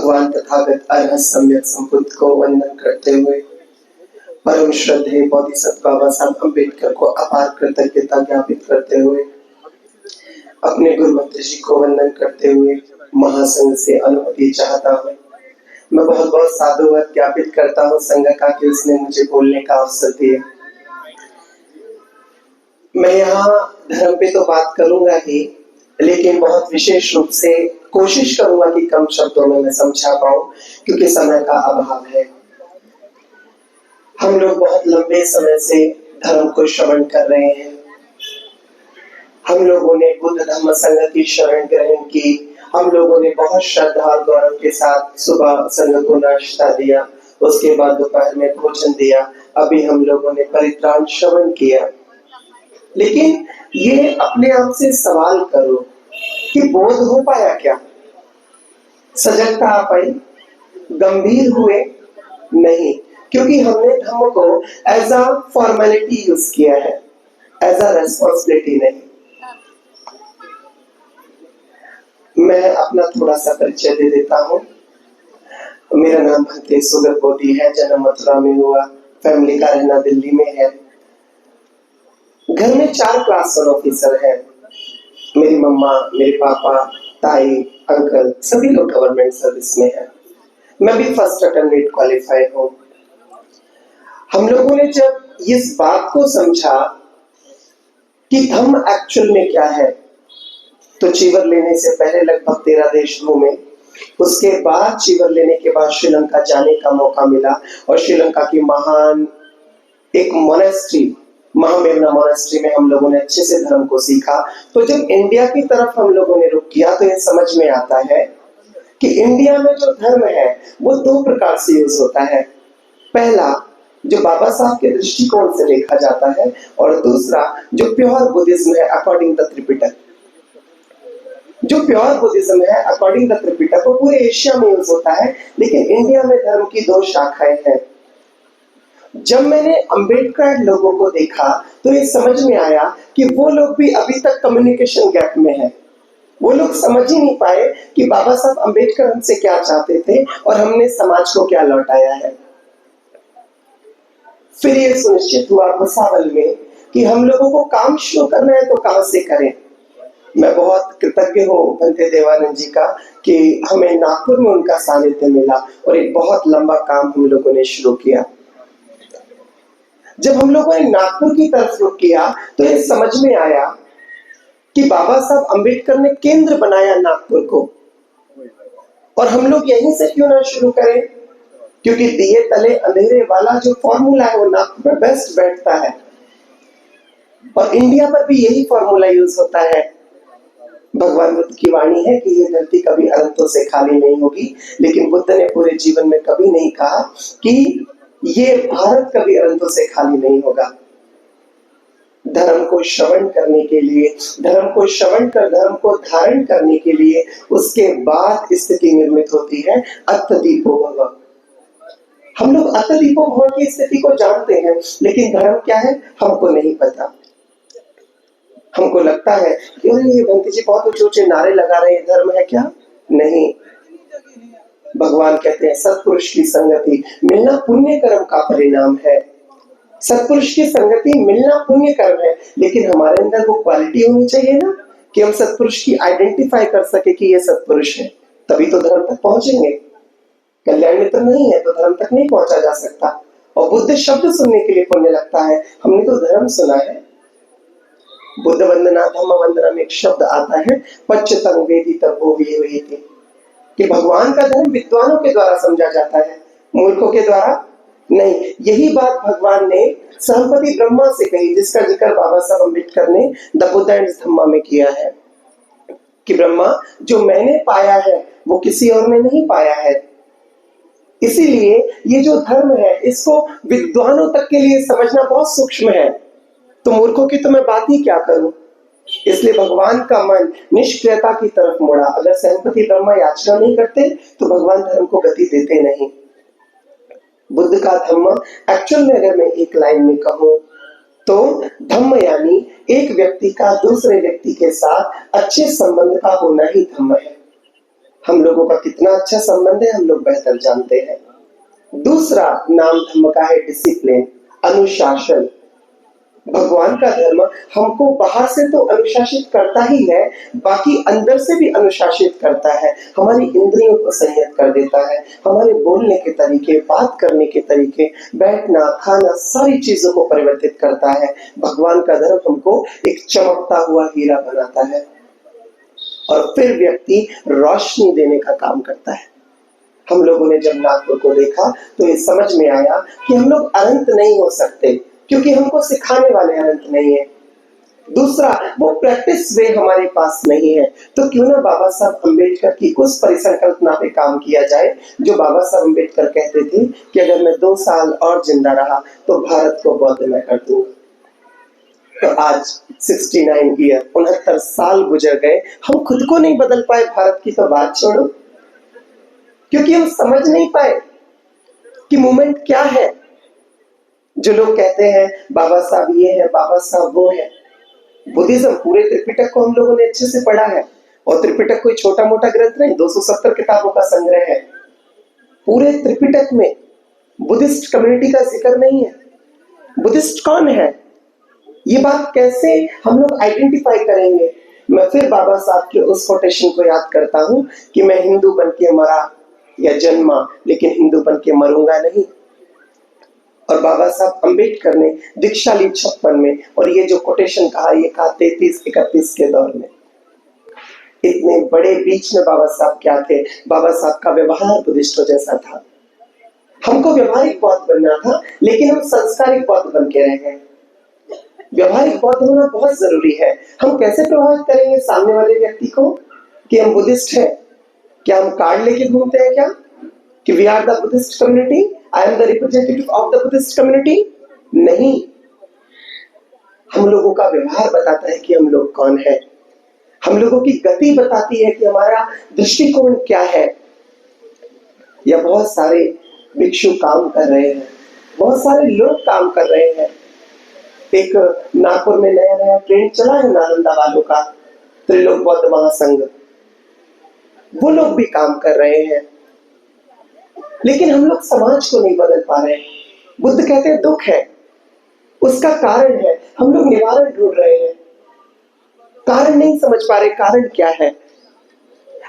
भगवान तथागत अरहत सम्यक संबुद्ध को वंदन करते हुए परम श्रद्धेय बोधिसत्व बाबा साहब अम्बेडकर को अपार कृतज्ञता ज्ञापित करते हुए अपने गुरु मंत्र जी को वंदन करते हुए महासंघ से अनुमति चाहता हूँ। मैं बहुत बहुत साधुवाद ज्ञापित करता हूँ संघ का कि उसने मुझे बोलने का अवसर दिया। मैं यहाँ धर्म पे तो बात करूंगा ही, लेकिन बहुत विशेष रूप से कोशिश करूंगा कि कम शब्दों में मैं समझा पाऊं, क्योंकि समय का अभाव है। हम लोग बहुत लंबे समय से धर्म को श्रवण कर रहे हैं। हम लोगों ने बुद्ध धम्म संघ की शरण ग्रहण की। हम लोगों ने बहुत श्रद्धा और गौरव के साथ सुबह संघ को नाश्ता दिया, उसके बाद दोपहर में भोजन दिया, अभी हम लोगों ने परित्राण श्रवण किया। लेकिन ये अपने आप से सवाल करो कि बोध हो पाया क्या? सजगता आ पाई? गंभीर हुए? नहीं, क्योंकि हमने धर्म को एज अ फॉर्मेलिटी यूज किया है, एज अ रेस्पॉन्सिबिलिटी नहीं। मैं अपना थोड़ा सा परिचय दे देता हूँ। मेरा नाम भक्ति सुगत बोधी है, जन्म मथुरा में हुआ, फैमिली का रहना दिल्ली में है। घर में 4 क्लास 1 ऑफिसर हैं। मेरी मम्मा, मेरे पापा, ताई, अंकल सभी लोग गवर्नमेंट सर्विस में हैं। मैं भी फर्स्ट अटेम्प्ट नीट क्वालिफाई हूँ। हम लोगों ने जब इस बात को समझा कि धम्म एक्चुअल में क्या है, तो चीवर लेने से पहले लगभग 13 देश घूमे। उसके बाद चीवर लेने के बाद श्रीलंका जाने का मौका मिला और श्रीलंका की महान एक मोनेस्ट्री, महामेवना मोनेस्ट्री में हम लोगों ने अच्छे से धर्म को सीखा। तो जब इंडिया की तरफ हम लोगों ने रुख किया तो ये समझ में आता है कि इंडिया में जो धर्म है वो 2 प्रकार से यूज होता है। पहला जो बाबा साहब के दृष्टिकोण से देखा जाता है, और दूसरा जो प्योर बुद्धिज्म है अकॉर्डिंग द त्रिपिटक। जो प्योर बुद्धिज्म है अकॉर्डिंग द त्रिपिटक वो पूरे एशिया में यूज होता है, लेकिन इंडिया में धर्म की 2 शाखाएं हैं। जब मैंने अंबेडकर लोगों को देखा तो ये समझ में आया कि वो लोग भी अभी तक कम्युनिकेशन गैप में हैं। वो लोग समझ ही नहीं पाए कि बाबा साहब अंबेडकर हमसे क्या चाहते थे और हमने समाज को क्या लौटाया है। फिर ये सुनिश्चित हुआ भुसावल में कि हम लोगों को काम शुरू करना है तो कहां से करें। मैं बहुत कृतज्ञ हूँ भंते देवानंद जी का कि हमें नागपुर में उनका सानिध्य मिला और एक बहुत लंबा काम हम लोगों ने शुरू किया। जब हम लोगों ने नागपुर की तरफ रुख किया तो ये समझ में आया कि बाबा साहब अंबेडकर ने केंद्र बनाया नागपुर को, और हम लोग यहीं से क्यों ना शुरू करें, क्योंकि दिए तले अंधेरे वाला जो फॉर्मूला है वो नागपुर में बेस्ट बैठता है, और इंडिया पर भी यही फॉर्मूला यूज होता है। भगवान बुद्ध की वाणी है कि ये धरती कभी अनंतों से खाली नहीं होगी, लेकिन बुद्ध ने पूरे जीवन में कभी नहीं कहा कि ये भारत कभी अनंतों से खाली नहीं होगा। धर्म को श्रवण करने के लिए, धर्म को श्रवण कर धर्म को धारण करने के लिए उसके बाद स्थिति निर्मित होती है अत्तदीपो भव। हम लोग अत्तदीपो भव की स्थिति को जानते हैं, लेकिन धर्म क्या है हमको नहीं पता। हमको लगता है कि ये भंती जी बहुत ऊंचे ऊंचे नारे लगा रहे हैं, धर्म है क्या? नहीं। भगवान कहते हैं सत्पुरुष की संगति मिलना पुण्य कर्म का परिणाम है। सत्पुरुष की संगति मिलना पुण्य कर्म है, लेकिन हमारे अंदर वो क्वालिटी होनी चाहिए ना कि हम सत्पुरुष की आइडेंटिफाई कर सके कि ये सत्पुरुष है, तभी तो धर्म तक पहुंचेंगे। कल्याण मित्र नहीं है तो धर्म तक नहीं पहुंचा जा सकता। और बुद्ध शब्द सुनने के लिए पुण्य लगता है, हमने तो धर्म सुना है। बुद्ध वंदना धम्म वंदना में एक शब्द आता है पच्चतंग वेदी तपो विवेति, कि भगवान का धर्म विद्वानों के द्वारा समझा जाता है, मूर्खों के द्वारा नहीं। यही बात भगवान ने सहपति ब्रह्मा से कही, जिसका जिक्र बाबा साहब अम्बेडकर ने द बुद्ध एंड धम्मा में किया है कि ब्रह्मा जो मैंने पाया है वो किसी और ने नहीं पाया है। इसीलिए ये जो धर्म है इसको विद्वानों तक के लिए समझना बहुत सूक्ष्म है, तो मूर्खों की तो मैं बात ही क्या करूं। इसलिए भगवान का मन निष्क्रियता की तरफ मुड़ा। अगर सहपति ब्रह्मा याचना नहीं करते तो भगवान धर्म को गति देते नहीं। बुद्ध का धम्म एक्चुअल में अगर मैं एक लाइन में कहूं तो धम्म यानी एक व्यक्ति का दूसरे व्यक्ति के साथ अच्छे संबंध का होना ही धम्म है। हम लोगों का कितना अच्छा संबंध है हम लोग बेहतर जानते हैं। दूसरा नाम धर्म का है डिसिप्लिन, अनुशासन। भगवान का धर्म हमको बाहर से तो अनुशासित करता ही है, बाकी अंदर से भी अनुशासित करता है। हमारी इंद्रियों को संयत कर देता है, हमारे बोलने के तरीके, बात करने के तरीके, बैठना, खाना, सारी चीजों को परिवर्तित करता है। भगवान का धर्म हमको एक चमकता हुआ हीरा बनाता है और फिर व्यक्ति रोशनी देने का काम करता है। हम लोगों ने जब नागपुर को देखा तो ये समझ में आया कि हम लोग अनंत नहीं हो सकते, क्योंकि हमको सिखाने वाले अनंत नहीं है। दूसरा, वो प्रैक्टिस वे हमारे पास नहीं है। तो क्यों ना बाबा साहब अम्बेडकर की उस परिसंकल्पना पे काम किया जाए जो बाबा साहब अम्बेडकर कहते थे कि अगर मैं 2 साल और जिंदा रहा तो भारत को बौद्ध में कर दूंगा। तो आज 69 ईयर 69 साल गुजर गए, हम खुद को नहीं बदल पाए। भारत की तो बात छोड़ो, क्योंकि हम समझ नहीं पाए कि मूवमेंट क्या है। जो लोग कहते हैं बाबा साहब ये है, बाबा साहब वो है, बुद्धिज्म पूरे त्रिपिटक को हम लोगों ने अच्छे से पढ़ा है। और त्रिपिटक कोई छोटा मोटा ग्रंथ नहीं, 270 किताबों का संग्रह है। पूरे त्रिपिटक में बुद्धिस्ट कम्युनिटी का जिक्र नहीं है। बुद्धिस्ट कौन है, ये बात कैसे हम लोग आइडेंटिफाई करेंगे? मैं फिर बाबा साहब के उस कोटेशन को याद करता हूं कि मैं हिंदू बन के मरा या जन्मा, लेकिन हिंदू बन के मरूंगा नहीं। और बाबा साहब अम्बेडकर ने दीक्षा ली 56 में, और ये जो कोटेशन कहा, ये कहा 33-31 के दौर में। इतने बड़े बीच में बाबा साहब क्या थे? बाबा साहब का व्यवहार बुद्धिस्टों जैसा था। हमको व्यवहारिक बौद्ध बनना था, लेकिन हम संस्कारिक बौद्ध बन के रह गए। व्यवहारिक बौद्ध होना बहुत जरूरी है। हम कैसे प्रभावित करेंगे सामने वाले व्यक्ति को कि हम बुद्धिस्ट हैं? क्या हम कार्ड लेके घूमते हैं क्या कि we are the Buddhist community, I am the representative of the Buddhist community? नहीं, हम लोगों का व्यवहार बताता है कि हम लोग कौन है। हम लोगों की गति बताती है कि हमारा दृष्टिकोण क्या है। या बहुत सारे भिक्षु काम कर रहे हैं, बहुत सारे लोग काम कर रहे हैं। एक नागपुर में नया नया ट्रेंड चला है नालंदा वालों का, त्रिलोक बौद्ध महासंघ, वो लोग भी काम कर रहे हैं, लेकिन हम लोग समाज को नहीं बदल पा रहे। बुद्ध कहते हैं दुख है, उसका कारण है, हम लोग निवारण ढूंढ रहे हैं, कारण नहीं समझ पा रहे कारण क्या है।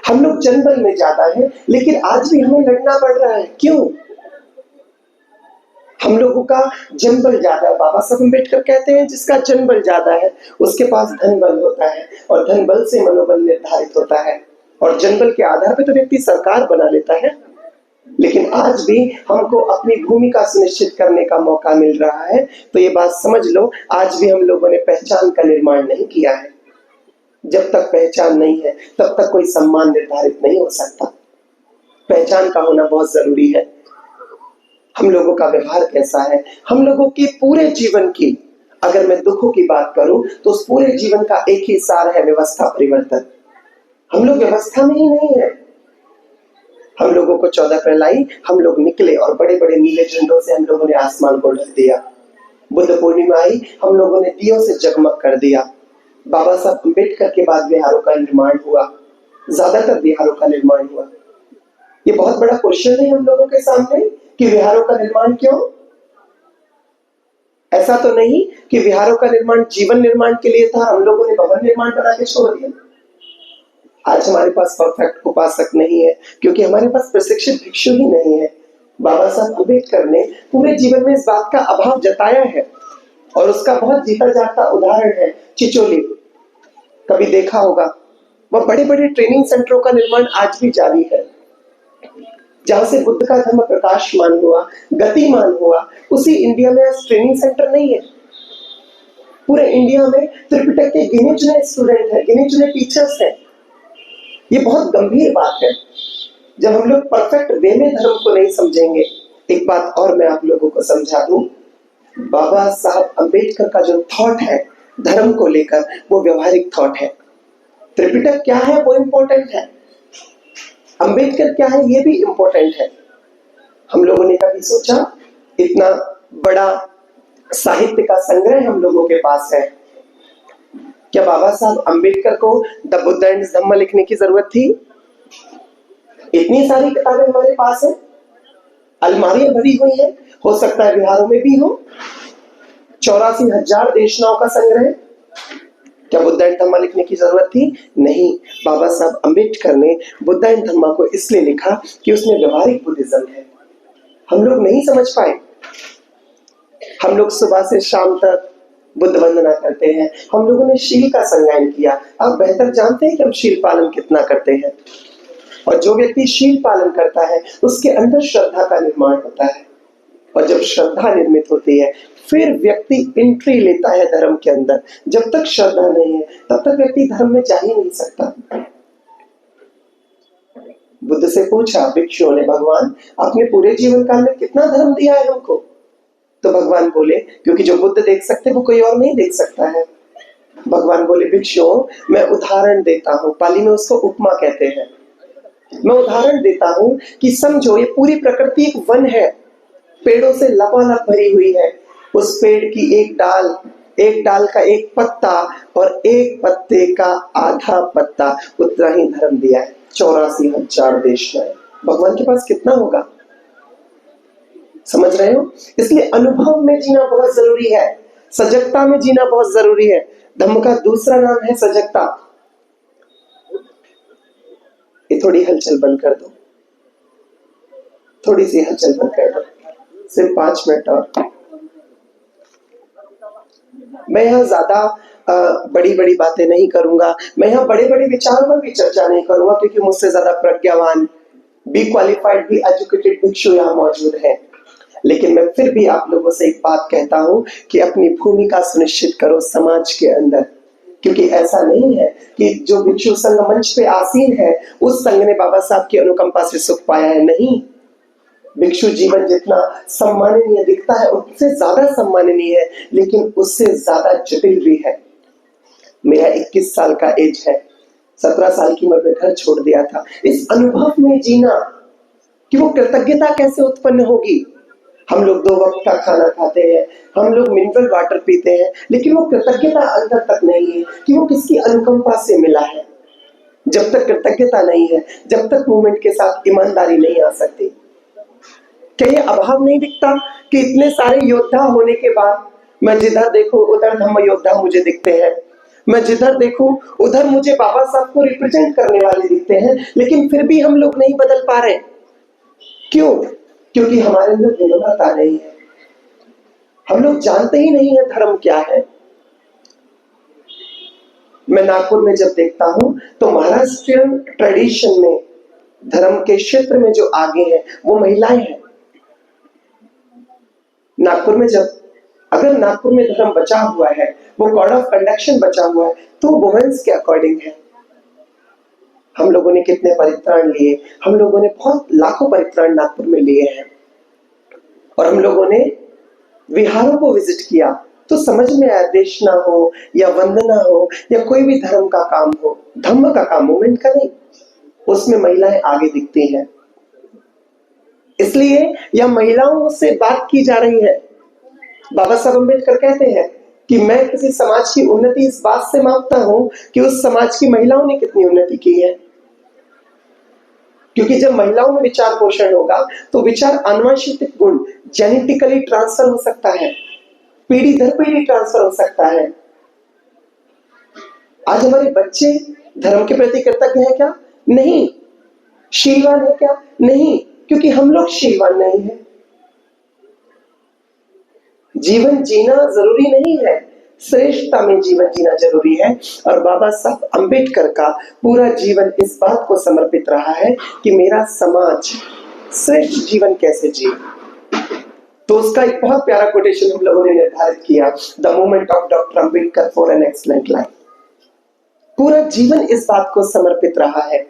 हम लोग जनबल में ज्यादा है, लेकिन आज भी हमें लड़ना पड़ रहा है। क्यों? हम लोगों का जनबल ज्यादा है। बाबा साहब अम्बेडकर कहते हैं जिसका जनबल ज्यादा है उसके पास धन बल होता है, और धन बल से मनोबल निर्धारित होता है, और जनबल के आधार पर तो व्यक्ति सरकार बना लेता है। लेकिन आज भी हमको अपनी भूमिका सुनिश्चित करने का मौका मिल रहा है। तो ये बात समझ लो, आज भी हम लोगों ने पहचान का निर्माण नहीं किया है। जब तक पहचान नहीं है तब तक कोई सम्मान निर्धारित नहीं हो सकता। पहचान का होना बहुत जरूरी है। हम लोगों का व्यवहार कैसा है, हम लोगों के पूरे जीवन की, अगर मैं दुखों की बात करूं तो उस पूरे जीवन का एक ही सार है व्यवस्था परिवर्तन। हम लोग व्यवस्था में ही नहीं है। हम लोगों को 14 अप्रैल आई, हम लोग निकले और बड़े बड़े नीले झंडों से हम लोगों ने आसमान को ढक दिया। बुद्ध पूर्णिमा आई, हम लोगों ने दियों से जगमग कर दिया। बाबा साहब अम्बेडकर के बाद बिहारों का निर्माण हुआ, ज्यादातर बिहारों का निर्माण हुआ। ये बहुत बड़ा क्वेश्चन है हम लोगों के सामने कि विहारों का निर्माण क्यों? ऐसा तो नहीं कि विहारों का निर्माण जीवन निर्माण के लिए था, हम लोगों ने भवन निर्माण बना के छोड़ दिया। आज हमारे पास परफेक्ट उपासक नहीं है, क्योंकि हमारे पास प्रशिक्षित भिक्षु ही नहीं है। बाबा साहब अम्बेडकर ने पूरे जीवन में इस बात का अभाव जताया है, और उसका बहुत जीता जाता उदाहरण है चिचोली। कभी देखा होगा, वह बड़े बड़े ट्रेनिंग सेंटरों का निर्माण आज भी जारी है, जहां से बुद्ध का धर्म प्रकाशमान हुआ, गतिमान हुआ। उसी इंडिया में आज ट्रेनिंग सेंटर नहीं है। पूरे इंडिया में त्रिपिटक के गिने चुने स्टूडेंट हैं, गिने चुने टीचर्स हैं। ये बहुत गंभीर बात है जब हम लोग परफेक्ट वे में धर्म को नहीं समझेंगे। एक बात और मैं आप लोगों को समझा दूं, बाबा साहब अम्बेडकर का जो थॉट है धर्म को लेकर, वो व्यवहारिक थॉट है। त्रिपिटक क्या है वो इंपॉर्टेंट है, अम्बेडकर क्या है ये भी इंपॉर्टेंट है। हम लोगों ने कभी सोचा इतना बड़ा साहित्य का संग्रह हम लोगों के पास है, क्या बाबा साहब अम्बेडकर को द बुद्ध एंड धम्म लिखने की जरूरत थी? इतनी सारी किताबें हमारे पास है, अलमारियां भरी हुई है, हो सकता है बिहारों में भी हो। 84,000 देशनाओं का संग्रह। क्या बुद्ध एंड धम्मा लिखने की जरूरत थी? नहीं। बाबा साहब अम्बेडकर ने बुद्ध एंड धम्मा को इसलिए लिखा कि उसमें व्यवहारिक बुद्धिज्म है। हम लोग नहीं समझ पाए। हम लोग सुबह से शाम तक बुद्ध वंदना करते हैं, हम लोगों ने शील का संज्ञान किया। आप बेहतर जानते हैं कि हम शील पालन कितना करते हैं। और जो व्यक्ति शील पालन करता है उसके अंदर श्रद्धा का निर्माण होता है, और जब श्रद्धा निर्मित होती है फिर व्यक्ति एंट्री लेता है धर्म के अंदर। जब तक श्रद्धा नहीं है तब तक व्यक्ति धर्म में जा ही नहीं सकता। बुद्ध से पूछा भिक्षुओं ने, भगवान आपने पूरे जीवन काल में कितना धर्म दिया है हमको? तो भगवान बोले, क्योंकि जो बुद्ध देख सकते वो कोई और नहीं देख सकता है। भगवान बोले, भिक्षुओं मैं उदाहरण देता हूँ, पाली में उसको उपमा कहते हैं। मैं उदाहरण देता हूँ कि समझो ये पूरी प्रकृति एक वन है, पेड़ों से लबालब भरी हुई है। उस पेड़ की एक डाल का एक पत्ता और एक पत्ते का आधा पत्ता, उतना ही धर्म दिया है। 84,000 देश में भगवान के पास कितना होगा? समझ रहे हो? इसलिए अनुभव में जीना बहुत जरूरी है, सजगता में जीना बहुत जरूरी है। धम्म का दूसरा नाम है सजगता। ये थोड़ी हलचल बंद कर दो, थोड़ी सी हलचल बंद कर दो, सिर्फ 5 मिनट और। मैं यहाँ ज्यादा बड़ी बड़ी बातें नहीं करूंगा, मैं यहाँ बड़े बड़े विचारों पर भी चर्चा नहीं करूंगा, क्योंकि मुझसे ज्यादा प्रज्ञावान, बी क्वालिफाइड, बी एजुकेटेड भिक्षु यहाँ मौजूद हैं। लेकिन मैं फिर भी आप लोगों से एक बात कहता हूं कि अपनी भूमिका सुनिश्चित करो समाज के अंदर, क्योंकि ऐसा नहीं है कि जो भिक्षु संघ मंच पे आसीन है उस संघ ने बाबा साहब की अनुकंपा से सुख पाया है। नहीं, भिक्षु जीवन जितना सम्माननीय दिखता है उससे ज्यादा सम्माननीय है, लेकिन उससे ज्यादा जटिल भी है। मेरा 21 साल का एज है, 17 साल की उम्र में घर छोड़ दिया था। इस अनुभव में जीना कि वो कृतज्ञता कैसे उत्पन्न होगी। हम लोग 2 वक्त का खाना खाते हैं, हम लोग मिनरल वाटर पीते हैं, लेकिन वो कृतज्ञता अंदर तक नहीं है कि वो किसकी अनुकंपा से मिला है। जब तक कृतज्ञता नहीं है, जब तक मूवमेंट के साथ ईमानदारी नहीं आ सकती। क्या ये अभाव नहीं दिखता कि इतने सारे योद्धा होने के बाद मैं जिधर देखूं उधर धम्म योद्धा मुझे दिखते हैं, मैं जिधर देखूं उधर मुझे बाबा साहब को रिप्रेजेंट करने वाले दिखते हैं, लेकिन फिर भी हम लोग नहीं बदल पा रहे। क्यों? क्योंकि हमारे अंदर विनम्रता नहीं है। हम लोग जानते ही नहीं है धर्म क्या है। मैं नागपुर में जब देखता हूं तो महाराष्ट्रियन ट्रेडिशन में धर्म के क्षेत्र में जो आगे है वो महिलाएं हैं। नागपुर में अगर नागपुर में धर्म बचा हुआ है, वो कोड ऑफ कंडक्शन बचा हुआ है, तो वुमेन्स के अकॉर्डिंग है। हम लोगों ने कितने परित्राण लिए? हम लोगों ने बहुत लाखों परित्राण नागपुर में लिए हैं, और हम लोगों ने विहारों को विजिट किया तो समझ में आया, देशना हो या वंदना हो या कोई भी धर्म का काम हो, धम्म का काम, मूवमेंट का नहीं, उसमें महिलाएं आगे दिखती हैं। इसलिए यह महिलाओं से बात की जा रही है। बाबा साहब अम्बेडकर कहते हैं कि मैं किसी समाज की उन्नति इस बात से मापता हूं कि उस समाज की महिलाओं ने कितनी उन्नति की है। क्योंकि जब महिलाओं में विचार पोषण होगा तो विचार आनुवंशिक गुण जेनेटिकली ट्रांसफर हो सकता है, पीढ़ी दर पीढ़ी ट्रांसफर हो सकता है। आज हमारे बच्चे धर्म के प्रति कृतज्ञ हैं क्या? नहीं। शीलवान है क्या? नहीं, क्योंकि हम लोग शीलवान नहीं है। जीवन जीना जरूरी नहीं है, श्रेष्ठता में जीवन जीना जरूरी है। और बाबा साहब अम्बेडकर का पूरा जीवन इस बात को समर्पित रहा है कि मेरा समाज श्रेष्ठ जीवन कैसे जिए। तो उसका एक बहुत प्यारा कोटेशन हम लोगों ने निर्धारित किया, the movement of doctor Ambedkar for an excellent life. पूरा जीवन इस बात को समर्पित रहा है।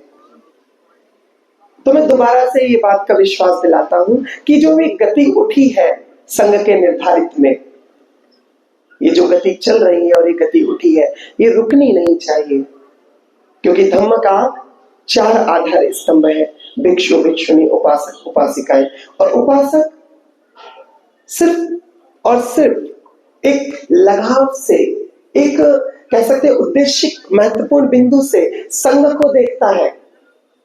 तो मैं दोबारा से ये बात का विश्वास दिलाता हूं कि जो एक गति उठी है संघ के निर्धारित में, ये जो गति चल रही है और ये गति उठी है, ये रुकनी नहीं चाहिए। क्योंकि धम्म का 4 आधार स्तंभ है, भिक्षु, भिक्षुणी, उपासक, उपासिकाएं। और उपासक सिर्फ और सिर्फ एक लगाव से, एक कह सकते उद्देश्य महत्वपूर्ण बिंदु से संघ को देखता है।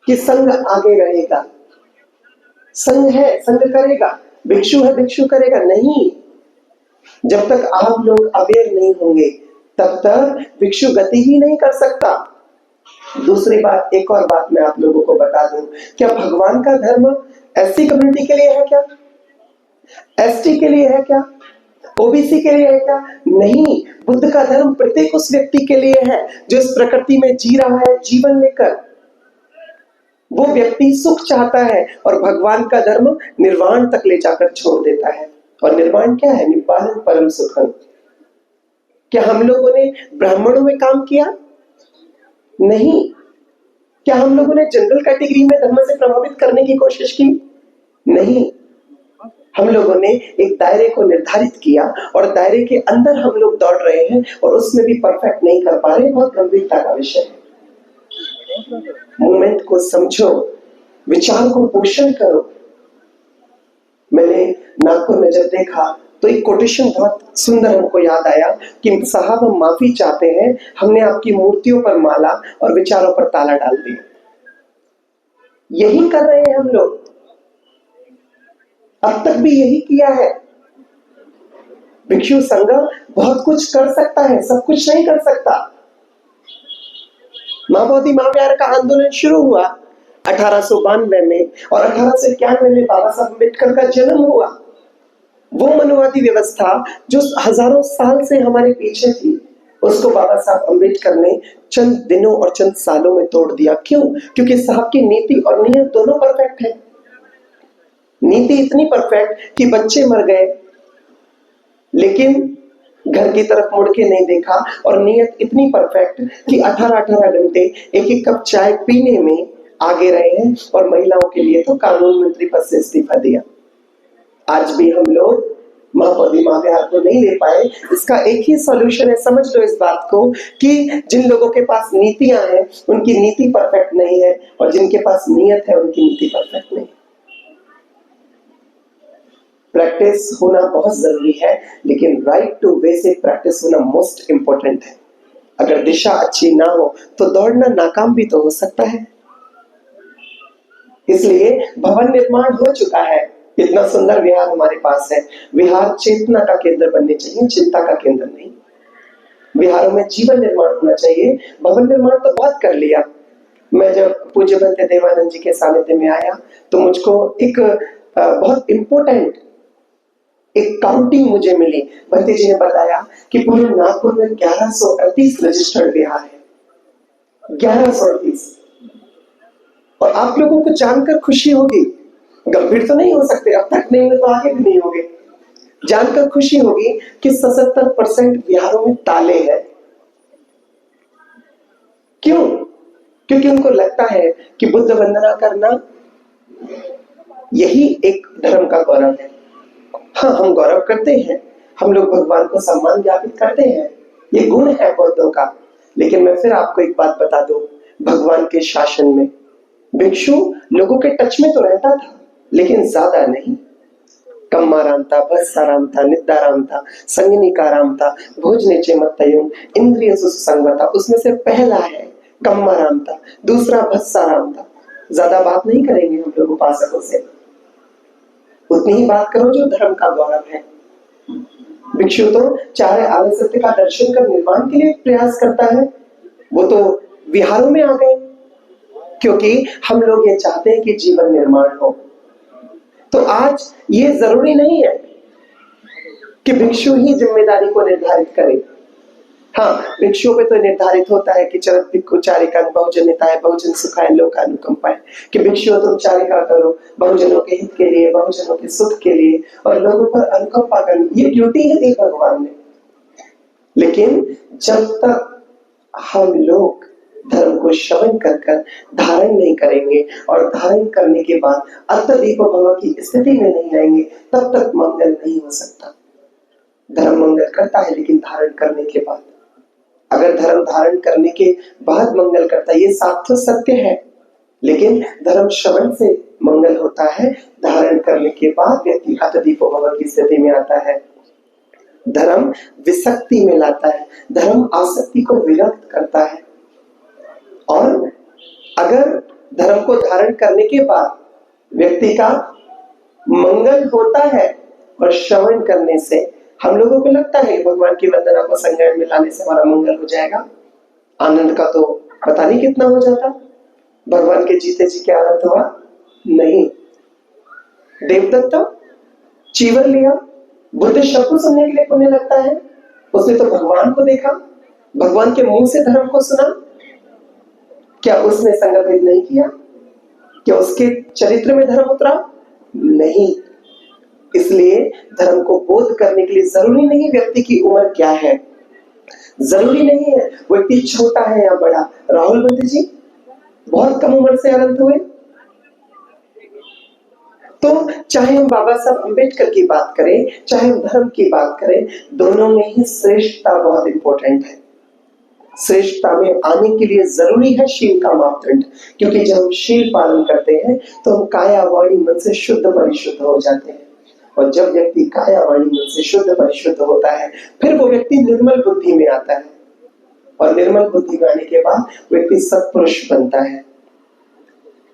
कि संघ आगे रहेगा, संघ है संघ करेगा, भिक्षु है भिक्षु करेगा, नहीं। जब तक आप लोग अवेयर नहीं होंगे तब तक भिक्षु गति ही नहीं कर सकता। दूसरी बात, एक और बात मैं आप लोगों को बता दूं, क्या भगवान का धर्म एससी कम्युनिटी के लिए है क्या? एसटी के लिए है क्या? ओबीसी के लिए है क्या? नहीं। बुद्ध का धर्म प्रत्येक उस व्यक्ति के लिए है जो इस प्रकृति में जी रहा है जीवन लेकर। वो व्यक्ति सुख चाहता है और भगवान का धर्म निर्वाण तक ले जाकर छोड़ देता है। और निर्वाण क्या है? निब्बानं परम सुखम। क्या हम लोगों ने ब्राह्मणों में काम किया? नहीं। क्या हम लोगों ने जनरल कैटेगरी में धर्म से प्रभावित करने की कोशिश की? नहीं। हम लोगों ने एक दायरे को निर्धारित किया और दायरे के अंदर हम लोग दौड़ रहे हैं और उसमें भी परफेक्ट नहीं कर पा रहे। बहुत गंभीरता का विषय है। मोमेंट को समझो, विचार को पोषण करो। मैंने नागपुर में जब देखा तो एक कोटेशन बहुत सुंदर हमको याद आया कि साहब हम माफी चाहते हैं, हमने आपकी मूर्तियों पर माला और विचारों पर ताला डाल दिया। यही कर रहे हैं हम लोग, अब तक भी यही किया है। भिक्षु संघ बहुत कुछ कर सकता है, सब कुछ नहीं कर सकता। मां बोधि महाविहार का आंदोलन शुरू हुआ 1892 में और 1891 में बाबा साहब अम्बेडकर का जन्म हुआ। वो मनुवादी व्यवस्था जो हजारों साल से हमारे पीछे थी, उसको बाबा साहब अम्बेडकर ने चंद दिनों और चंद सालों में तोड़ दिया। क्यों? क्योंकि साहब की नीति और नियत दोनों परफेक्ट है। नीति इतनी परफेक्ट कि बच्चे मर गए लेकिन घर की तरफ मुड़ के नहीं देखा, और नियत इतनी परफेक्ट कि 18-18 घंटे एक एक कप चाय पीने में आगे रहे हैं, और महिलाओं के लिए तो कानून मंत्री पद से इस्तीफा दिया। आज भी हम लोग मां बोधि महाविहार को नहीं ले पाए। इसका एक ही सॉल्यूशन है, समझ लो इस बात को कि जिन लोगों के पास नीतियां हैं उनकी नीति परफेक्ट नहीं है, और जिनके पास नियत है उनकी नीति परफेक्ट नहीं है। प्रैक्टिस होना बहुत जरूरी है, लेकिन राइट टू वे से प्रैक्टिस होना मोस्ट इंपॉर्टेंट है। अगर दिशा अच्छी ना हो तो दौड़ना नाकाम भी तो हो सकता है। इसलिए भवन निर्माण हो चुका है, इतना सुंदर विहार हमारे पास है। विहार चेतना का केंद्र बनने चाहिए, चिंता का केंद्र नहीं। विहारों में जीवन निर्माण होना चाहिए। भवन निर्माण तो बहुत कर लिया। मैं जब पूज्य भंते देवानंद जी के सानिध्य में आया तो मुझको एक बहुत इंपॉर्टेंट एक काउंटिंग मुझे मिली। भंते जी ने बताया कि पूरे नागपुर में 1138 रजिस्टर्ड विहार है। 1138। और आप लोगों को जानकर खुशी होगी, गंभीर तो नहीं हो सकते, अब तक नहीं हुए तो आगे भी नहीं होंगे। जानकर खुशी होगी कि 77% विहारों में ताले हैं। क्यों? क्योंकि उनको लगता है कि बुद्ध वंदना करना यही एक धर्म का गौरव है। हाँ, हम गौरव करते हैं, हम लोग भगवान को सम्मान ज्ञापित करते हैं, ये गुण है बौद्धों का। लेकिन मैं फिर आपको एक बात बता दूं, भगवान के शासन में भिक्षु लोगों के टच में तो रहता था, लेकिन ज्यादा नहीं। कम्माराम था, भस्साराम था, निद्दाराम था, संगनिकाराम था, भोजनेचे मत्तयुम, इंद्रिय सुसंगता। उसमें से पहला है कम्माराम था, दूसरा भस्साराम था। ज्यादा बात नहीं करेंगे हम लोग उपासकों से, उतनी ही बात करो जो धर्म का गौरव है। भिक्षु तो चाहे आर्य सत्य का दर्शन कर निर्माण के लिए प्रयास करता है, वो तो विहारों में आ गए, क्योंकि हम लोग ये चाहते हैं कि जीवन निर्माण हो। तो आज ये जरूरी नहीं है कि भिक्षु ही जिम्मेदारी को निर्धारित करे। हाँ, भिक्षुओं पे तो निर्धारित होता है कि चरत भिक्षु चारिका बहुजनिताय बहुजन सुखाय लोकानुकंपाय, कि भिक्षुओं तुम चारिका करो बहुजनों के हित के लिए, बहुजनों के सुख के लिए, और लोगों पर अनुकंपा करनी, ये ड्यूटी है दी भगवान ने। लेकिन जब तक हम लोग धर्म को श्रवण कर धारण नहीं करेंगे और धारण करने के बाद अत्यधिक भव की स्थिति में नहीं आएंगे, तब तक मंगल नहीं हो सकता। धर्म मंगल करता है लेकिन धारण करने के बाद। अगर धर्म धारण करने के बाद मंगल करता है, ये सार्थक सत्य है, लेकिन धर्म श्रवण से मंगल होता है, धारण करने के बाद व्यक्ति अत्यधिक भव की स्थिति में आता है। धर्म विसक्ति में लाता है, धर्म आसक्ति को विरक्त करता है। और अगर धर्म को धारण करने के बाद व्यक्ति का मंगल होता है, और श्रवण करने से हम लोगों को लगता है भगवान की वंदना को संज्ञान में लाने से हमारा मंगल हो जाएगा। आनंद का तो पता नहीं कितना हो जाता। भगवान के जीते जी क्या आनंद हुआ? नहीं। देवदत्ता चीवर लिया, बुद्ध शब्द सुनने के लिए पुण्य लगता है। उसने तो भगवान को देखा, भगवान के मुंह से धर्म को सुना। क्या उसने संगठित नहीं किया? क्या उसके चरित्र में धर्म उतरा? नहीं। इसलिए धर्म को बोध करने के लिए जरूरी नहीं व्यक्ति की उम्र क्या है, जरूरी नहीं है व्यक्ति छोटा है या बड़ा। राहुल गांधी जी बहुत कम उम्र से अनंत हुए। तो चाहे हम बाबा साहब अम्बेडकर की बात करें, चाहे हम धर्म की बात करें, दोनों में ही श्रेष्ठता बहुत इंपॉर्टेंट है। श्रेष्ठता में आने के लिए जरूरी है शील का मापदंड, क्योंकि जब हम शील पालन करते हैं तो हम काया वाणी मन से शुद्ध परिशुद्ध हो जाते हैं। और जब व्यक्ति काया वाणी मन से शुद्ध परिशुद्ध होता है, फिर वो व्यक्ति निर्मल बुद्धि में आता है, और निर्मल बुद्धि में आने के बाद व्यक्ति सत्पुरुष बनता है।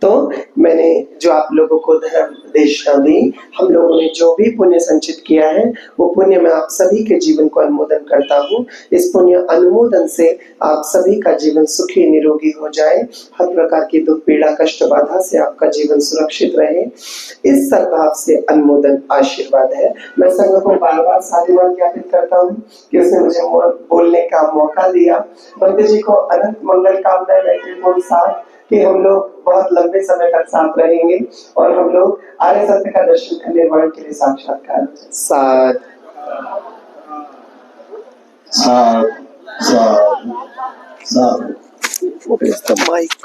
तो मैंने जो आप लोगों को धर्म देशना दी, हम लोगों ने जो भी पुण्य संचित किया है, वो पुण्य मैं आप सभी के जीवन को अनुमोदन करता हूँ। इस पुण्य अनुमोदन से आप सभी का जीवन सुखी निरोगी हो जाए, हर प्रकार की दुख पीड़ा कष्ट बाधा से आपका जीवन सुरक्षित रहे, इस सद्भाव से अनुमोदन आशीर्वाद है। मैं संघ को बार बार साधुवाद ज्ञापित करता हूँ कि उसने मुझे बोलने का मौका दिया। बंदे जी को अनंत मंगल कामनाएं, मैत्रीपूर्ण साथ कि हम लोग बहुत लंबे समय तक साथ रहेंगे और हम लोग आर्य सत्य का दर्शन का निर्माण के लिए साक्षात्कार साथ साथ साथ साथ। What is the mic?